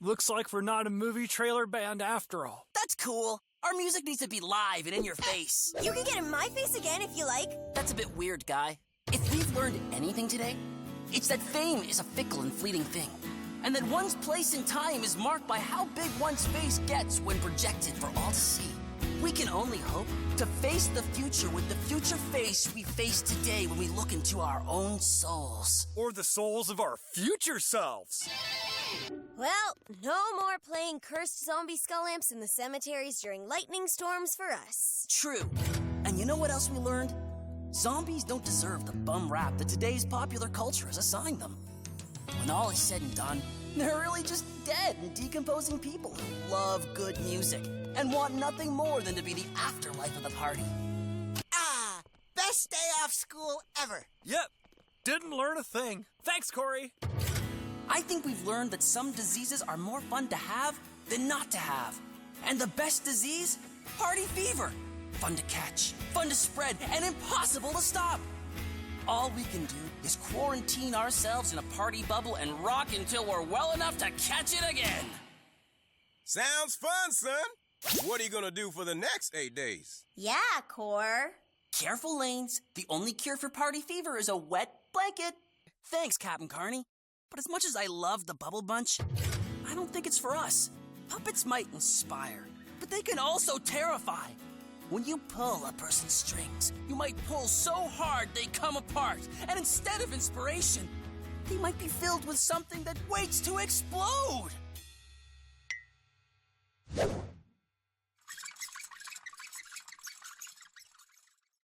Looks like we're not a movie trailer band after all. That's cool. Our music needs to be live and in your face. You can get in my face again if you like. That's a bit weird, guy. If we've learned anything today, it's that fame is a fickle and fleeting thing. And that one's place in time is marked by how big one's face gets when projected for all to see. We can only hope to face the future with the future face we face today when we look into our own souls. Or the souls of our future selves. Well, no more playing cursed zombie skull lamps in the cemeteries during lightning storms for us. True. And you know what else we learned? Zombies don't deserve the bum rap that today's popular culture has assigned them. When all is said and done, they're really just dead and decomposing people who love good music and want nothing more than to be the afterlife of the party. Ah, best day off school ever. Yep, didn't learn a thing. Thanks, Corey. I think we've learned that some diseases are more fun to have than not to have. And the best disease? Party fever. Fun to catch, fun to spread, and impossible to stop. All we can do is quarantine ourselves in a party bubble and rock until we're well enough to catch it again. Sounds fun, son. What are you gonna do for the next 8 days? Yeah, Core. Careful, Lanes. The only cure for party fever is a wet blanket. Thanks, Captain Carney. But as much as I love the Bubble Bunch, I don't think it's for us. Puppets might inspire, but they can also terrify. When you pull a person's strings, you might pull so hard they come apart. And instead of inspiration, they might be filled with something that waits to explode.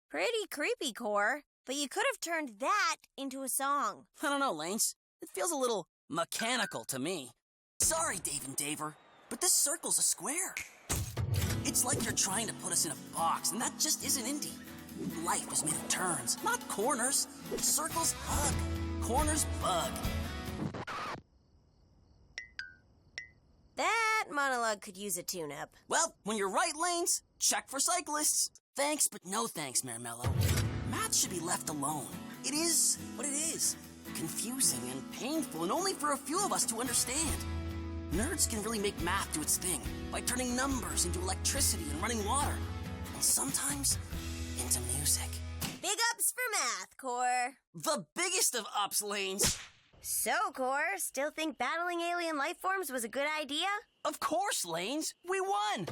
Pretty creepy, Core. But you could have turned that into a song. I don't know, Lanes. It feels a little mechanical to me. Sorry, Dave and Daver, but this circle's a square. It's like you're trying to put us in a box, and that just isn't indie. Life is made of turns, not corners. Circles hug, corners bug. That monologue could use a tune-up. Well, when you're right, Lanes, check for cyclists. Thanks, but no thanks, Marmello. Math should be left alone. It is what it is. Confusing and painful, and only for a few of us to understand. Nerds can really make math do its thing by turning numbers into electricity and running water. And sometimes into music. Big ups for math, Core. The biggest of ups, Lanes. So, Core, still think battling alien life forms was a good idea? Of course, Lanes. We won.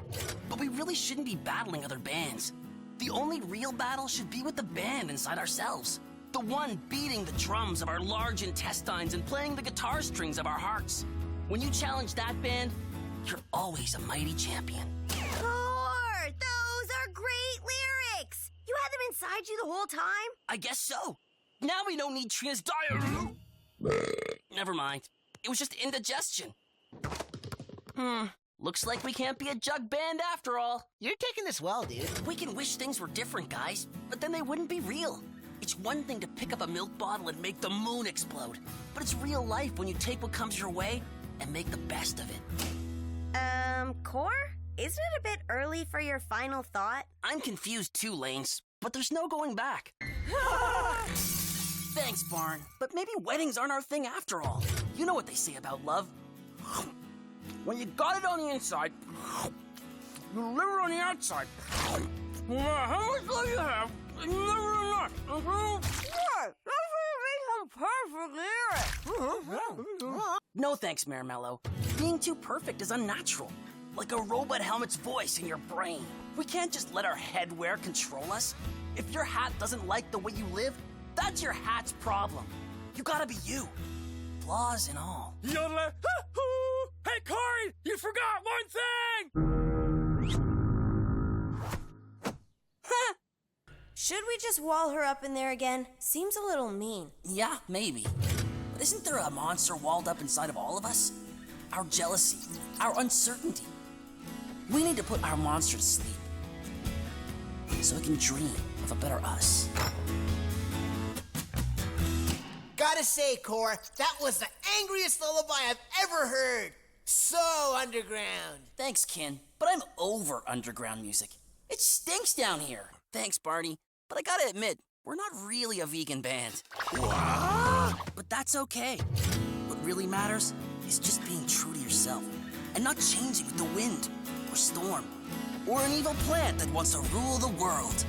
But we really shouldn't be battling other bands. The only real battle should be with the band inside ourselves. The one beating the drums of our large intestines and playing the guitar strings of our hearts. When you challenge that band, you're always a mighty champion. Core, those are great lyrics. You had them inside you the whole time? I guess so. Now we don't need Trina's diarrhea. Never mind. It was just indigestion. Looks like we can't be a jug band after all. You're taking this well, dude. We can wish things were different, guys, but then they wouldn't be real. It's one thing to pick up a milk bottle and make the moon explode, but it's real life when you take what comes your way and make the best of it. Core? Isn't it a bit early for your final thought? I'm confused too, Lanes, but there's no going back. Thanks, Barn, but maybe weddings aren't our thing after all. You know what they say about love. When you got it on the inside, you live it on the outside. No matter how much love you have, it's never enough. No thanks, Marmello. Being too perfect is unnatural. Like a robot helmet's voice in your brain. We can't just let our headwear control us. If your hat doesn't like the way you live, that's your hat's problem. You gotta be you. Flaws and all. Yodel! Hey, Corey! You forgot one thing! Should we just wall her up in there again? Seems a little mean. Yeah, maybe. But isn't there a monster walled up inside of all of us? Our jealousy, our uncertainty. We need to put our monster to sleep so we can dream of a better us. Gotta say, Core, that was the angriest lullaby I've ever heard. So underground. Thanks, Kin, but I'm over underground music. It stinks down here. Thanks, Barney, but I gotta admit, we're not really a vegan band. What? But that's okay. What really matters is just being true to yourself and not changing with the wind or storm or an evil plant that wants to rule the world.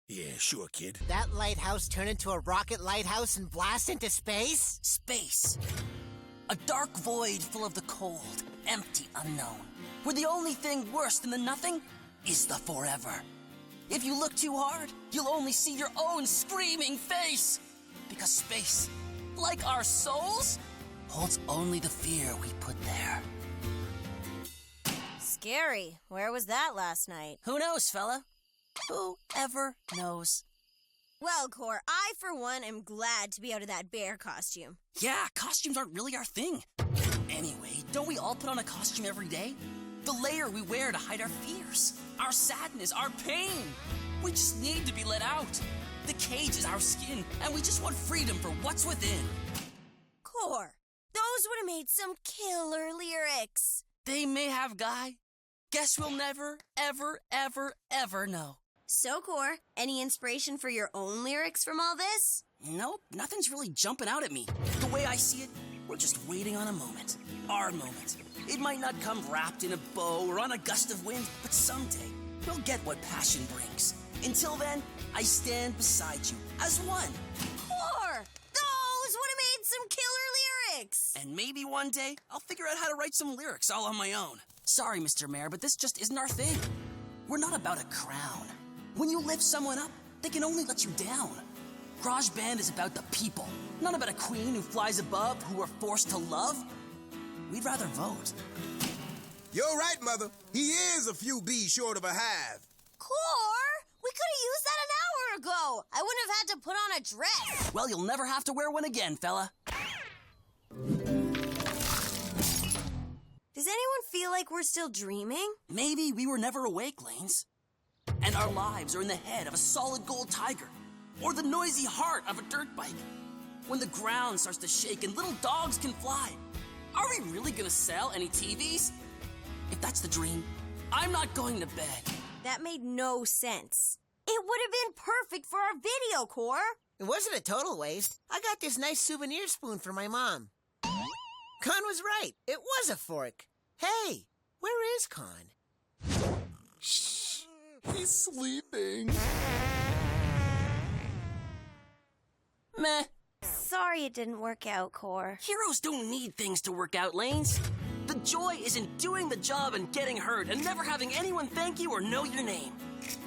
Yeah, sure, kid. That lighthouse turn into a rocket lighthouse and blast into space? Space. A dark void full of the cold, empty unknown, where the only thing worse than the nothing is the forever. If you look too hard, you'll only see your own screaming face. Because space, like our souls, holds only the fear we put there. Scary. Where was that last night? Who knows, fella? Who ever knows? Well, Cor, I, for one, am glad to be out of that bear costume. Yeah, costumes aren't really our thing. Anyway, don't we all put on a costume every day? The layer we wear to hide our fears, our sadness, our pain. We just need to be let out. The cage is our skin, and we just want freedom for what's within. Cor, those would have made some killer lyrics. They may have, Guy. Guess we'll never, ever, ever, ever know. So, Cor, any inspiration for your own lyrics from all this? Nope, nothing's really jumping out at me. The way I see it, we're just waiting on a moment. Our moment. It might not come wrapped in a bow or on a gust of wind, but someday we'll get what passion brings. Until then, I stand beside you as one. Cor, those would have made some killer lyrics. And maybe one day, I'll figure out how to write some lyrics all on my own. Sorry, Mr. Mayor, but this just isn't our thing. We're not about a crown. When you lift someone up, they can only let you down. Grojband is about the people, not about a queen who flies above who we're forced to love. We'd rather vote. You're right, Mother. He is a few bees short of a hive. Cor, we could have used that an hour ago. I wouldn't have had to put on a dress. Well, you'll never have to wear one again, fella. Does anyone feel like we're still dreaming? Maybe we were never awake, Lanes. And our lives are in the head of a solid gold tiger, or the noisy heart of a dirt bike. When the ground starts to shake and little dogs can fly, are we really gonna sell any TVs? If that's the dream, I'm not going to bed. That made no sense. It would have been perfect for our video, Cor. It wasn't a total waste. I got this nice souvenir spoon for my mom. Con was right. It was a fork. Hey, where is Con? Shh. He's sleeping. Meh. Sorry it didn't work out, Cor. Heroes don't need things to work out, Lanes. The joy is in doing the job and getting hurt and never having anyone thank you or know your name.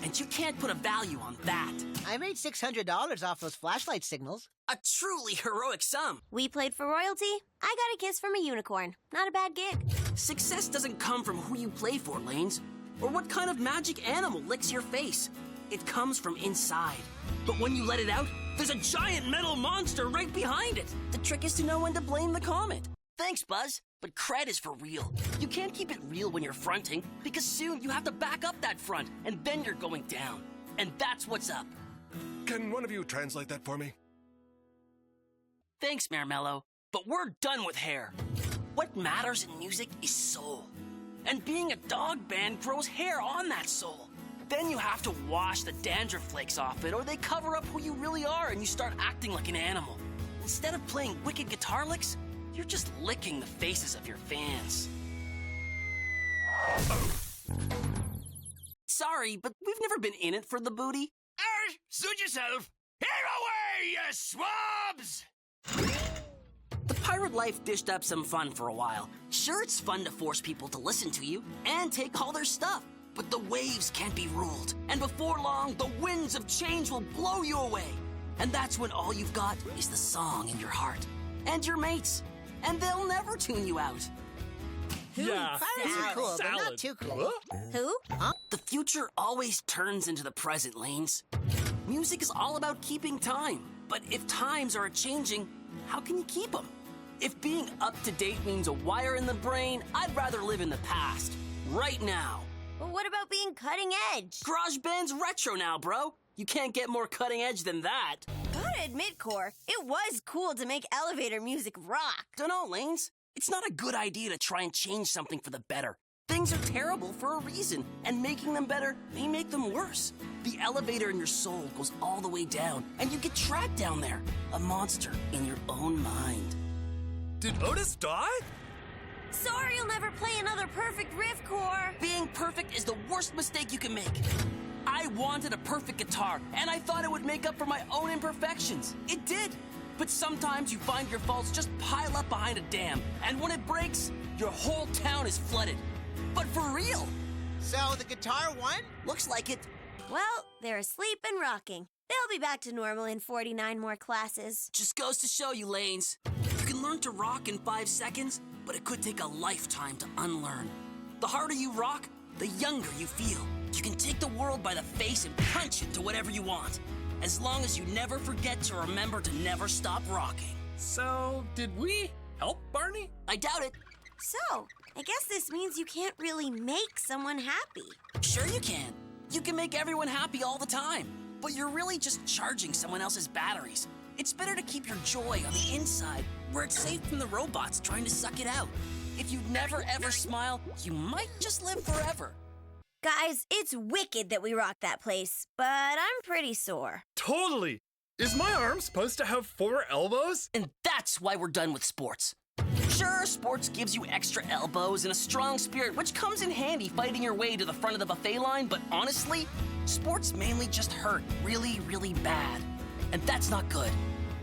And you can't put a value on that. I made $600 off those flashlight signals. A truly heroic sum. We played for royalty. I got a kiss from a unicorn. Not a bad gig. Success doesn't come from who you play for, Lanes, or what kind of magic animal licks your face. It comes from inside. But when you let it out, there's a giant metal monster right behind it. The trick is to know when to blame the comet. Thanks, Buzz, but cred is for real. You can't keep it real when you're fronting, because soon you have to back up that front, and then you're going down. And that's what's up. Can one of you translate that for me? Thanks, Marmello, but we're done with hair. What matters in music is soul. And being a dog band grows hair on that soul. Then you have to wash the dandruff flakes off it, or they cover up who you really are and you start acting like an animal. Instead of playing wicked guitar licks, you're just licking the faces of your fans. Sorry, but we've never been in it for the booty. Suit yourself. Here away, you swabs! The pirate life dished up some fun for a while. Sure, it's fun to force people to listen to you and take all their stuff, but the waves can't be ruled. And before long, the winds of change will blow you away. And that's when all you've got is the song in your heart. And your mates. And they'll never tune you out. Yeah. Pirates are cool, but not too cool. Who? The future always turns into the present, Lanes. Music is all about keeping time. But if times are changing, how can you keep them? If being up to date means a wire in the brain, I'd rather live in the past. Right now. Well, what about being cutting edge? GarageBand's retro now, bro. You can't get more cutting edge than that. Gotta admit, Cor, it was cool to make elevator music rock. Dunno, Lanes. It's not a good idea to try and change something for the better. Things are terrible for a reason, and making them better may make them worse. The elevator in your soul goes all the way down, and you get trapped down there. A monster in your own mind. Did Otis die? Sorry you'll never play another perfect riff, Core. Being perfect is the worst mistake you can make. I wanted a perfect guitar, and I thought it would make up for my own imperfections. It did. But sometimes you find your faults just pile up behind a dam, and when it breaks, your whole town is flooded. But for real. So the guitar won? Looks like it. Well, they're asleep and rocking. They'll be back to normal in 49 more classes. Just goes to show you, Lanes. You can learn to rock in 5 seconds, but it could take a lifetime to unlearn. The harder you rock, the younger you feel. You can take the world by the face and punch it to whatever you want, as long as you never forget to remember to never stop rocking. So, did we help Barney? I doubt it. So, I guess this means you can't really make someone happy. Sure you can. You can make everyone happy all the time, but you're really just charging someone else's batteries. It's better to keep your joy on the inside, where it's safe from the robots trying to suck it out. If you never ever smile, you might just live forever. Guys, it's wicked that we rocked that place, but I'm pretty sore. Totally. Is my arm supposed to have 4 elbows? And that's why we're done with sports. Sure, sports gives you extra elbows and a strong spirit, which comes in handy fighting your way to the front of the buffet line, but honestly, sports mainly just hurt really, really bad. And that's not good.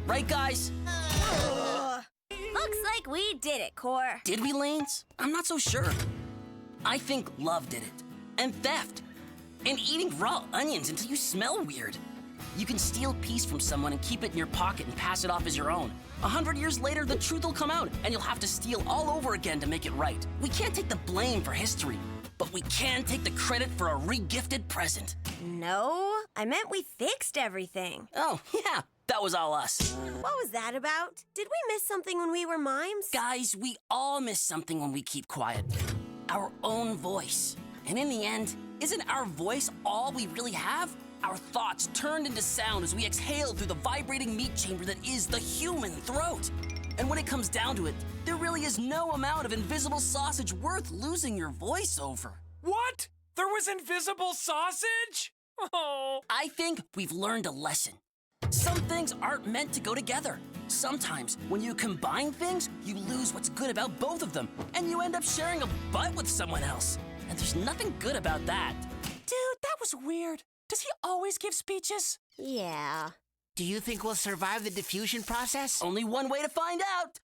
Right, guys? Looks like we did it, Core. Did we, Lanes? I'm not so sure. I think love did it. And theft. And eating raw onions until you smell weird. You can steal peace from someone and keep it in your pocket and pass it off as your own. 100 years later, the truth will come out, and you'll have to steal all over again to make it right. We can't take the blame for history, but we can take the credit for a re-gifted present. No, I meant we fixed everything. Oh, yeah, that was all us. What was that about? Did we miss something when we were mimes? Guys, we all miss something when we keep quiet. Our own voice. And in the end, isn't our voice all we really have? Our thoughts turned into sound as we exhale through the vibrating meat chamber that is the human throat. And when it comes down to it, there really is no amount of invisible sausage worth losing your voice over. What? There was invisible sausage? Oh. I think we've learned a lesson. Some things aren't meant to go together. Sometimes, when you combine things, you lose what's good about both of them, and you end up sharing a butt with someone else. And there's nothing good about that. Dude, that was weird. Does he always give speeches? Yeah. Do you think we'll survive the diffusion process? Only one way to find out.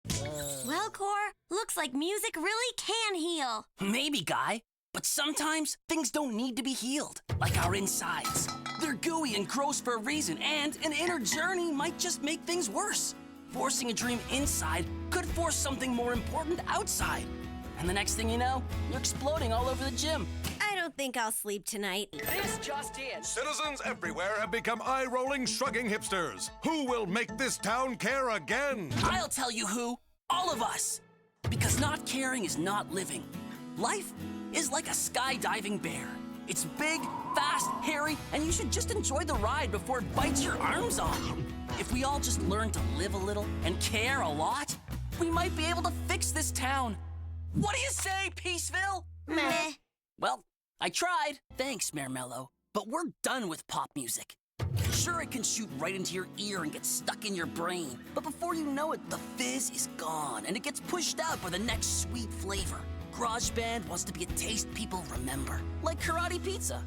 Well, Core, looks like music really can heal. Maybe, Guy. But sometimes things don't need to be healed, like our insides. They're gooey and gross for a reason, and an inner journey might just make things worse. Forcing a dream inside could force something more important outside. And the next thing you know, you're exploding all over the gym. I don't think I'll sleep tonight. This just in. Citizens everywhere have become eye-rolling, shrugging hipsters. Who will make this town care again? I'll tell you who. All of us. Because not caring is not living. Life is like a skydiving bear. It's big, fast, hairy, and you should just enjoy the ride before it bites your arms off. If we all just learn to live a little and care a lot, we might be able to fix this town. What do you say, Peaceville? Meh. Well, I tried. Thanks, Marmello. But we're done with pop music. Sure, it can shoot right into your ear and get stuck in your brain. But before you know it, the fizz is gone, and it gets pushed out by the next sweet flavor. Grojband wants to be a taste people remember, like karate pizza.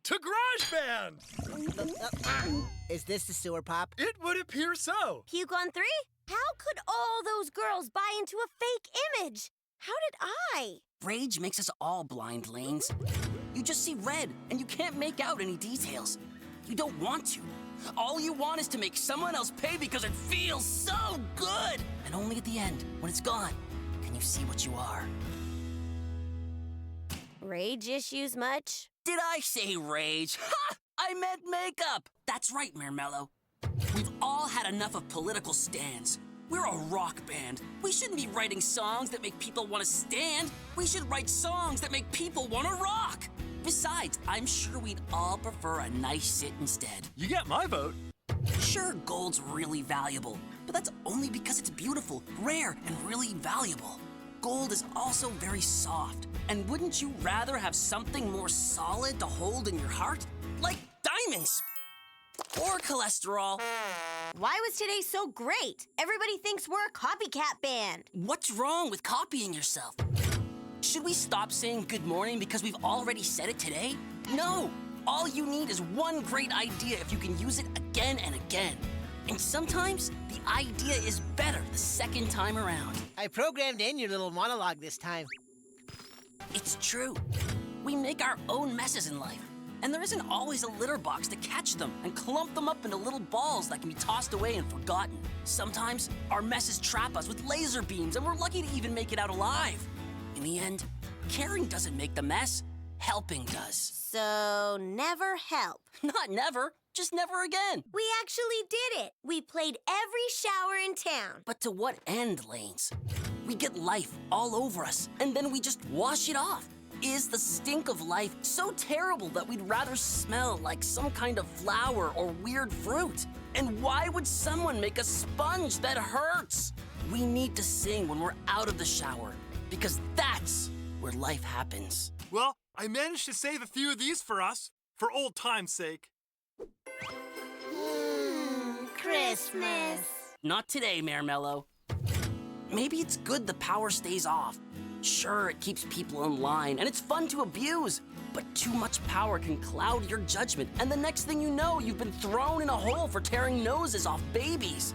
To Grojband! Is this the sewer pop? It would appear so. Puke on 3? How could all those girls buy into a fake image? How did I? Rage makes us all blind, Lanes. You just see red, and you can't make out any details. You don't want to. All you want is to make someone else pay because it feels so good. And only at the end, when it's gone, can you see what you are. Rage issues much? Did I say rage? Ha! I meant makeup. That's right, Marmello. We've all had enough of political stands. We're a rock band. We shouldn't be writing songs that make people want to stand. We should write songs that make people want to rock. Besides, I'm sure we'd all prefer a nice sit instead. You get my vote. Sure, gold's really valuable, but that's only because it's beautiful, rare, and really valuable. Gold is also very soft, and wouldn't you rather have something more solid to hold in your heart? Like diamonds. or cholesterol. Why was today so great? Everybody thinks we're a copycat band. What's wrong with copying yourself? Should we stop saying good morning because we've already said it today? No! All you need is one great idea if you can use it again and again. And sometimes, the idea is better the second time around. I programmed in your little monologue this time. It's true. We make our own messes in life. And there isn't always a litter box to catch them and clump them up into little balls that can be tossed away and forgotten. Sometimes, our messes trap us with laser beams, and we're lucky to even make it out alive. In the end, caring doesn't make the mess, helping does. So, never help. Not never, just never again. We actually did it. We played every shower in town. But to what end, Lanes? We get life all over us, and then we just wash it off. Is the stink of life so terrible that we'd rather smell like some kind of flower or weird fruit? And why would someone make a sponge that hurts? We need to sing when we're out of the shower, because that's where life happens. Well, I managed to save a few of these for us, for old time's sake. Christmas. Not today, Marmello. Maybe it's good the power stays off. Sure, it keeps people in line, and it's fun to abuse. But too much power can cloud your judgment, and the next thing you know, you've been thrown in a hole for tearing noses off babies.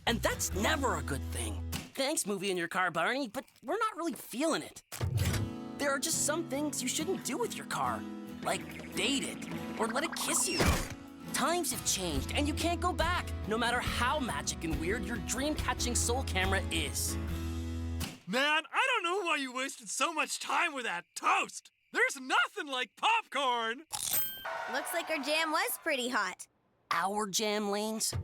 And that's never a good thing. Thanks, movie in your car, Barney, but we're not really feeling it. There are just some things you shouldn't do with your car, like date it, or let it kiss you. Times have changed, and you can't go back, no matter how magic and weird your dream-catching soul camera is. Man, I don't know why you wasted so much time with that toast. There's nothing like popcorn. Looks like our jam was pretty hot. Our jam, Lanes?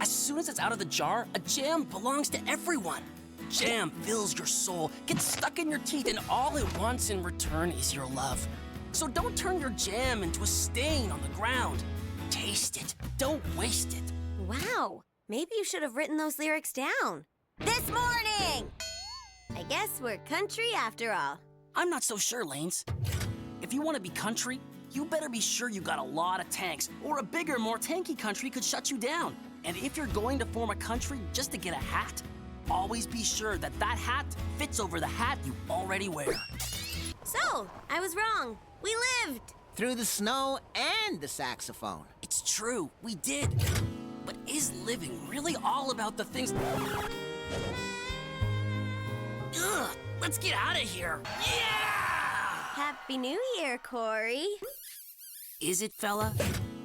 As soon as it's out of the jar, a jam belongs to everyone. Jam fills your soul, gets stuck in your teeth, and all it wants in return is your love. So don't turn your jam into a stain on the ground. Taste it. Don't waste it. Wow, maybe you should have written those lyrics down. This morning! I guess we're country after all. I'm not so sure, Lanes. If you want to be country, you better be sure you got a lot of tanks, or a bigger, more tanky country could shut you down. And if you're going to form a country just to get a hat, always be sure that that hat fits over the hat you already wear. So, I was wrong. We lived. Through the snow and the saxophone. It's true, we did. But is living really all about the things... Ugh, let's get out of here. Yeah! Happy New Year, Corey. Is it, fella?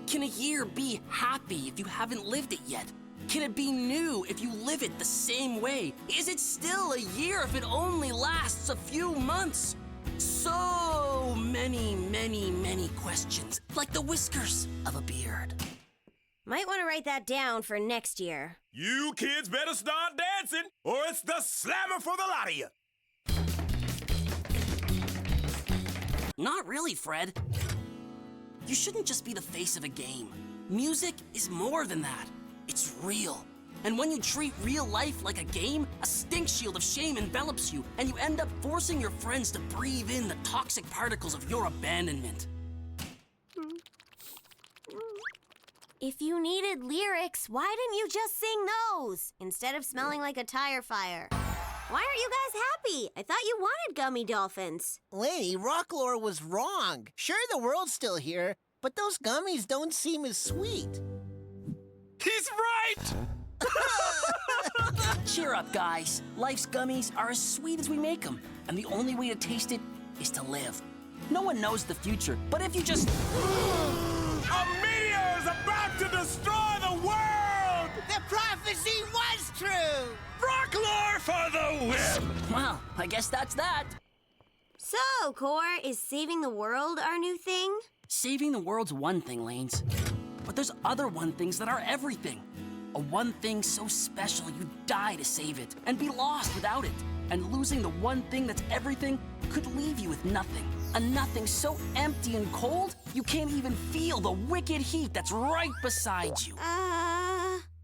Can a year be happy if you haven't lived it yet? Can it be new if you live it the same way? Is it still a year if it only lasts a few months? So many, many, many questions, like the whiskers of a beard. Might want to write that down for next year. You kids better start dancing, or it's the slammer for the lot of you. Not really, Fred. You shouldn't just be the face of a game. Music is more than that. It's real. And when you treat real life like a game, a stink shield of shame envelops you, and you end up forcing your friends to breathe in the toxic particles of your abandonment. If you needed lyrics, why didn't you just sing those instead of smelling like a tire fire? Why aren't you guys happy? I thought you wanted gummy dolphins. Laney, Rocklore was wrong. Sure, the world's still here, but those gummies don't seem as sweet. He's right! Cheer up, guys. Life's gummies are as sweet as we make them, and the only way to taste it is to live. No one knows the future, but if you just... A meteor is about to destroy the world! The prophecy was true! Rocklore for the win! Well, I guess that's that. So, Core, is saving the world our new thing? Saving the world's one thing, Lanes. But there's other one things that are everything. A one thing so special you'd die to save it and be lost without it. And losing the one thing that's everything could leave you with nothing. A nothing so empty and cold, you can't even feel the wicked heat that's right beside you.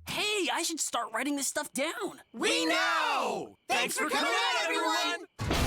Hey, I should start writing this stuff down. We know! Thanks for coming out, everyone!